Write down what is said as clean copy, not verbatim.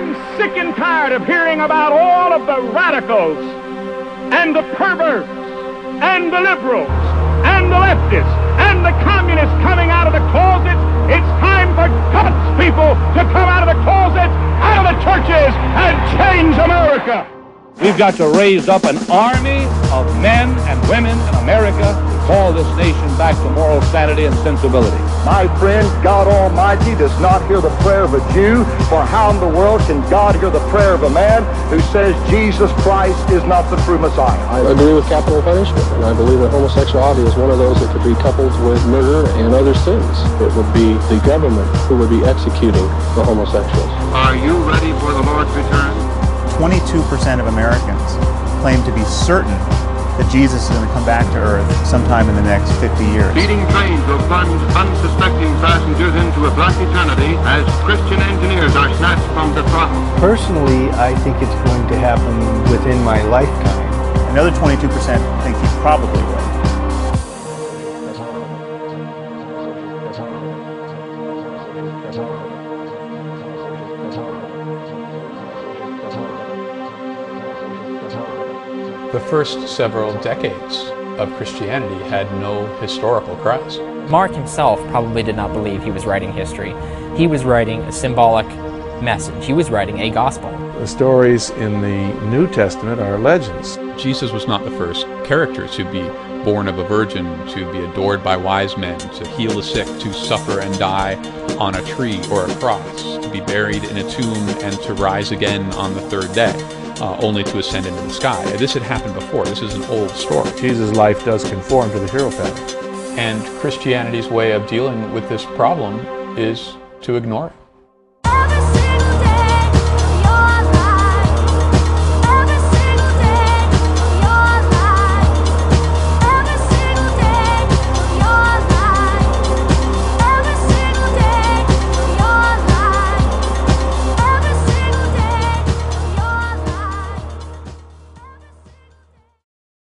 I'm sick and tired of hearing about all of the radicals and the perverts and the liberals and the leftists and the communists coming out of the closets. It's time for God's people to come out of the closets, out of the churches, and change America. We've got to raise up an army of men and women in America to call this nation back to moral sanity and sensibility. My friend, God Almighty does not hear the prayer of a Jew, for how in the world can God hear the prayer of a man who says Jesus Christ is not the true Messiah? I agree with capital punishment, and I believe that homosexuality is one of those that could be coupled with murder and other sins. It would be the government who would be executing the homosexuals. Are you ready for the Lord's return? 22% of Americans claim to be certain that Jesus is going to come back to Earth sometime in the next 50 years. Speeding trains will plunge unsuspecting passengers into a black eternity as Christian engineers are snatched from the throttle. Personally, I think it's going to happen within my lifetime. Another 22% think he probably will. The first several decades of Christianity had no historical Christ. Mark himself probably did not believe he was writing history. He was writing a symbolic message. He was writing a gospel. The stories in the New Testament are legends. Jesus was not the first character to be born of a virgin, to be adored by wise men, to heal the sick, to suffer and die on a tree or a cross, to be buried in a tomb and to rise again on the third day. Only to ascend into the sky. This had happened before. This is an old story. Jesus' life does conform to the hero pattern. And Christianity's way of dealing with this problem is to ignore it.